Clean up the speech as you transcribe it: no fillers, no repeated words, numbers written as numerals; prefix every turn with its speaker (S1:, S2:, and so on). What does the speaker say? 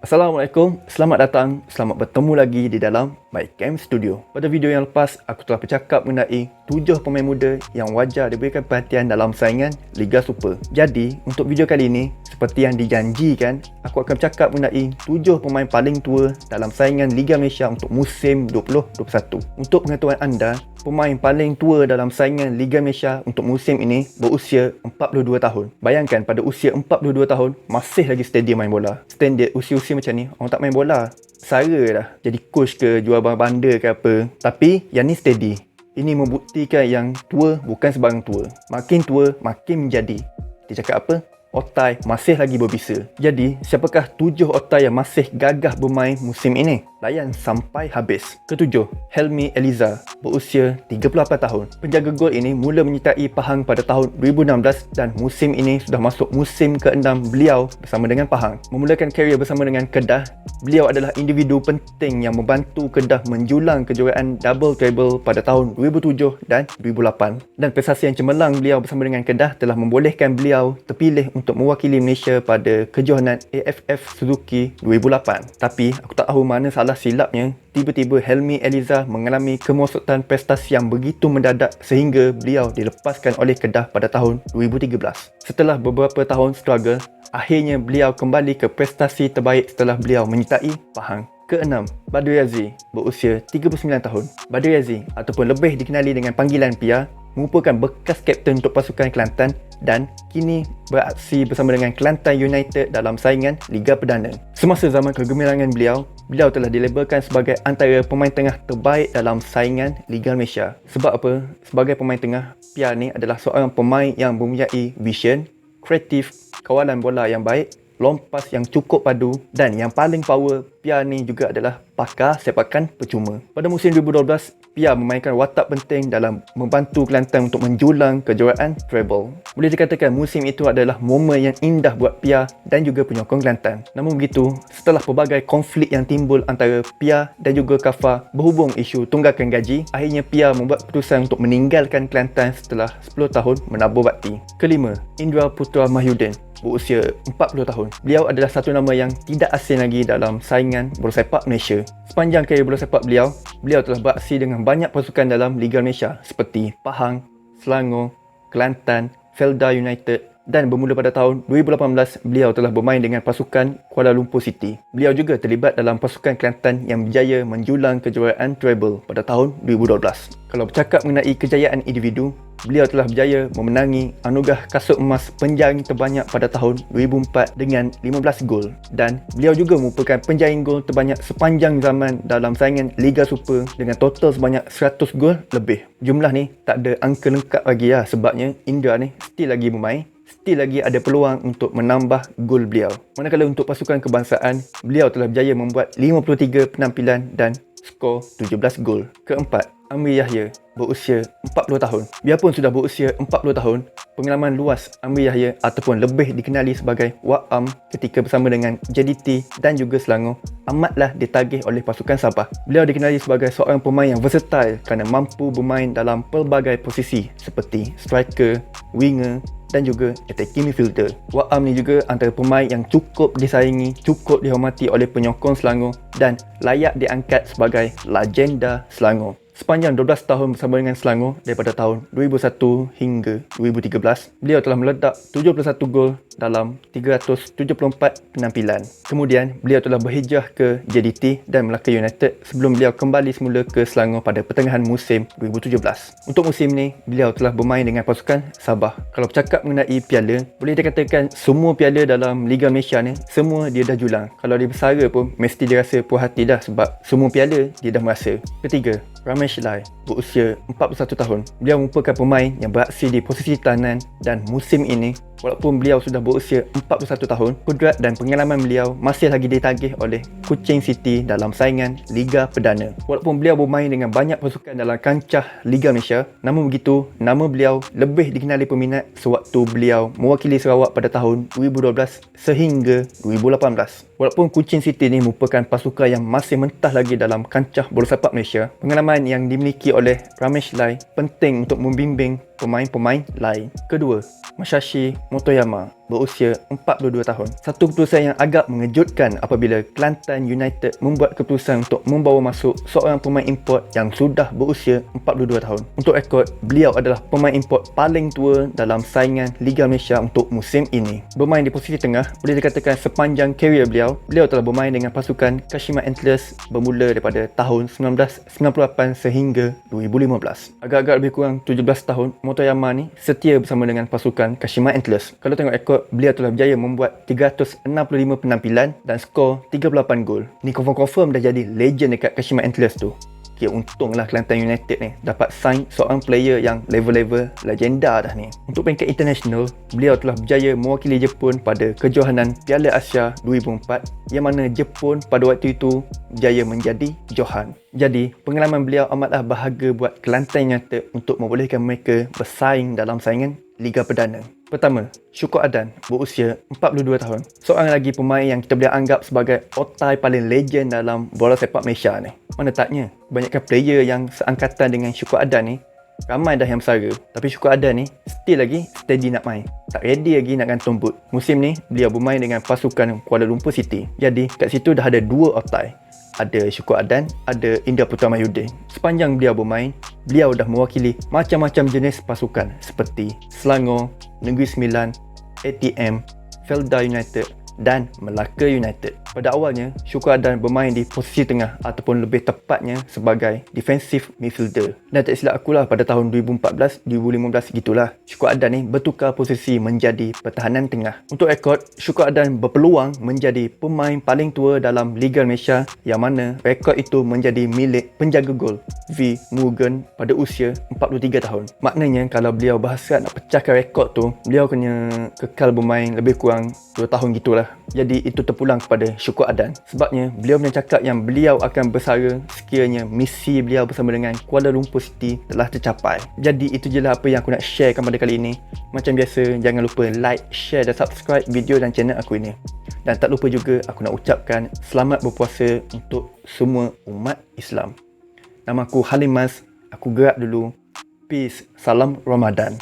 S1: Assalamualaikum, selamat datang, selamat bertemu lagi di dalam My Camp Studio. Pada video yang lepas, aku telah bercakap mengenai 7 pemain muda yang wajar diberikan perhatian dalam saingan Liga Super. Jadi, untuk video kali ini, seperti yang dijanjikan, aku akan bercakap mengenai 7 pemain paling tua dalam saingan Liga Malaysia untuk musim 2021. Untuk pengetahuan anda, pemain paling tua dalam saingan Liga Malaysia untuk musim ini berusia 42 tahun. Bayangkan pada usia 42 tahun, masih lagi steady main bola. Standard usia-usia macam ni, orang tak main bola, sara dah. Jadi coach ke, jual barang bandar ke apa. Tapi yang ni steady. Ini membuktikan yang tua bukan sebarang tua. Makin tua, makin menjadi. Dia cakap apa? Otai masih lagi berbisa. Jadi, siapakah 7 otai yang masih gagah bermain musim ini? Layan sampai habis. Ketujuh, Helmi Eliza, berusia 38 tahun. Penjaga gol ini mula menyertai Pahang pada tahun 2016 dan musim ini sudah masuk musim ke-6 beliau bersama dengan Pahang. Memulakan karier bersama dengan Kedah, beliau adalah individu penting yang membantu Kedah menjulang kejuaraan double treble pada tahun 2007 dan 2008. Dan prestasi yang cemerlang beliau bersama dengan Kedah telah membolehkan beliau terpilih untuk mewakili Malaysia pada kejohanan AFF Suzuki 2008. Tapi aku tak tahu mana salah silapnya, tiba-tiba Helmi Eliza mengalami kemerosotan prestasi yang begitu mendadak sehingga beliau dilepaskan oleh Kedah pada tahun 2013. Setelah beberapa tahun struggle, akhirnya beliau kembali ke prestasi terbaik setelah beliau menyertai Pahang. Keenam, Badri Aziz, berusia 39 tahun. Badri Aziz ataupun lebih dikenali dengan panggilan Pia, merupakan bekas kapten untuk pasukan Kelantan dan kini beraksi bersama dengan Kelantan United dalam saingan Liga Perdana. Semasa zaman kegemilangan beliau telah dilabelkan sebagai antara pemain tengah terbaik dalam saingan Liga Malaysia. Sebab apa? Sebagai pemain tengah, Pia ni adalah seorang pemain yang mempunyai vision, kreatif, kawalan bola yang baik, lompas yang cukup padu dan yang paling power, Pia ni juga adalah pakar sepakan percuma. Pada musim 2012, Pia memainkan watak penting dalam membantu Kelantan untuk menjulang kejuaraan treble. Boleh dikatakan musim itu adalah momen yang indah buat Pia dan juga penyokong Kelantan. Namun begitu, setelah pelbagai konflik yang timbul antara Pia dan juga Kafar berhubung isu tunggakan gaji, akhirnya Pia membuat keputusan untuk meninggalkan Kelantan setelah 10 tahun menabur bakti. Kelima, Indra Putra Mahyudin, berusia 40 tahun. Beliau adalah satu nama yang tidak asing lagi dalam saingan bola sepak Malaysia. Sepanjang karier bola sepak beliau telah beraksi dengan banyak pasukan dalam Liga Malaysia seperti Pahang, Selangor, Kelantan, Felda United dan bermula pada tahun 2018 beliau telah bermain dengan pasukan Kuala Lumpur City. Beliau juga terlibat dalam pasukan Kelantan yang berjaya menjulang kejuaraan treble pada tahun 2012. Kalau bercakap mengenai kejayaan individu, beliau telah berjaya memenangi anugerah kasut emas penjaring terbanyak pada tahun 2004 dengan 15 gol dan beliau juga merupakan penjaring gol terbanyak sepanjang zaman dalam saingan Liga Super dengan total sebanyak 100 gol lebih. Jumlah ni tak ada angka lengkap lagi lah, sebabnya Indra ni still lagi bermain, still lagi ada peluang untuk menambah gol beliau. Manakala untuk pasukan kebangsaan, beliau telah berjaya membuat 53 penampilan dan skor 17 gol. Keempat, Amri Yahya, berusia 40 tahun. Biarpun sudah berusia 40 tahun, pengalaman luas Amri Yahya ataupun lebih dikenali sebagai Wak Am ketika bersama dengan JDT dan juga Selangor amatlah ditagih oleh pasukan Sabah. Beliau dikenali sebagai seorang pemain yang versatile kerana mampu bermain dalam pelbagai posisi seperti striker, winger dan juga attacking midfielder. Wak Am ni juga antara pemain yang cukup disaingi, cukup dihormati oleh penyokong Selangor dan layak diangkat sebagai legenda Selangor. Sepanjang 12 tahun bersama dengan Selangor daripada tahun 2001 hingga 2013, beliau telah meledak 71 gol dalam 374 penampilan. Kemudian, beliau telah berhijrah ke JDT dan Melaka United sebelum beliau kembali semula ke Selangor pada pertengahan musim 2017. Untuk musim ni, beliau telah bermain dengan pasukan Sabah. Kalau bercakap mengenai piala, boleh dikatakan semua piala dalam Liga Malaysia ni, semua dia dah julang. Kalau dia bersara pun, mesti dia rasa puas hati dah sebab semua piala dia dah merasa. Ketiga, Ramesh Lai, berusia 41 tahun. Beliau merupakan pemain yang beraksi di posisi tahanan dan musim ini, walaupun beliau sudah berusia 41 tahun, kudrat dan pengalaman beliau masih lagi ditagih oleh Kuching City dalam saingan Liga Perdana. Walaupun beliau bermain dengan banyak pasukan dalam kancah Liga Malaysia, namun begitu, nama beliau lebih dikenali peminat sewaktu beliau mewakili Sarawak pada tahun 2012 sehingga 2018. Walaupun Kuching City ni merupakan pasukan yang masih mentah lagi dalam kancah bola sepak Malaysia, pengalaman yang dimiliki oleh Ramesh Lai penting untuk membimbing pemain-pemain lain. Kedua, Masashi Motoyama, berusia 42 tahun. Satu keputusan yang agak mengejutkan apabila Kelantan United membuat keputusan untuk membawa masuk seorang pemain import yang sudah berusia 42 tahun. Untuk rekod, beliau adalah pemain import paling tua dalam saingan Liga Malaysia untuk musim ini. Bermain di posisi tengah, boleh dikatakan sepanjang karier beliau telah bermain dengan pasukan Kashima Antlers bermula daripada tahun 1998 sehingga 2015. Agak-agak lebih kurang 17 tahun, Motoyama ni setia bersama dengan pasukan Kashima Antlers. Kalau tengok rekod, beliau telah berjaya membuat 365 penampilan dan skor 38 gol. Ni confirm dah jadi legend dekat Kashima Antlers tu. Okay, untunglah Kelantan United ni dapat sign seorang player yang level-level legenda dah ni. Untuk peringkat international, beliau telah berjaya mewakili Jepun pada kejohanan Piala Asia 2004 yang mana Jepun pada waktu itu berjaya menjadi johan. Jadi, pengalaman beliau amatlah berharga buat Kelantan United untuk membolehkan mereka bersaing dalam saingan Liga Perdana. Pertama, Syukur Adan berusia 42 tahun. Seorang lagi pemain yang kita boleh anggap sebagai otai paling legend dalam bola sepak Malaysia ni. Mana taknya, kebanyakan player yang seangkatan dengan Syukur Adan ni ramai dah yang bersara. Tapi Syukur Adan ni still lagi steady nak main. Tak ready lagi nak gantung boot. Musim ni, beliau bermain dengan pasukan Kuala Lumpur City. Jadi, kat situ dah ada dua otai. Ada Syukur Adan, ada India Putra Mahyudin. Sepanjang beliau bermain, beliau dah mewakili macam-macam jenis pasukan seperti Selangor, Negeri Sembilan, ATM, Felda United dan Melaka United. Pada awalnya, Syukur Adan bermain di posisi tengah ataupun lebih tepatnya sebagai defensive midfielder. Dan tak silap akulah pada tahun 2014-2015 gitulah, Syukur Adan ni bertukar posisi menjadi pertahanan tengah. Untuk rekod, Syukur Adan berpeluang menjadi pemain paling tua dalam Liga Malaysia yang mana rekod itu menjadi milik penjaga gol V. Murugan pada usia 43 tahun. Maknanya kalau beliau berhasrat nak pecahkan rekod tu, beliau kena kekal bermain lebih kurang 2 tahun gitulah. Jadi itu terpulang kepada Syukur Adan. Sebabnya beliau pernah cakap yang beliau akan bersara sekiranya misi beliau bersama dengan Kuala Lumpur City telah tercapai. Jadi itu je lah apa yang aku nak sharekan pada kali ini. Macam biasa, jangan lupa like, share dan subscribe video dan channel aku ini. Dan tak lupa juga aku nak ucapkan selamat berpuasa untuk semua umat Islam. Nama aku Halim Mas. Aku gerak dulu. Peace. Salam Ramadan.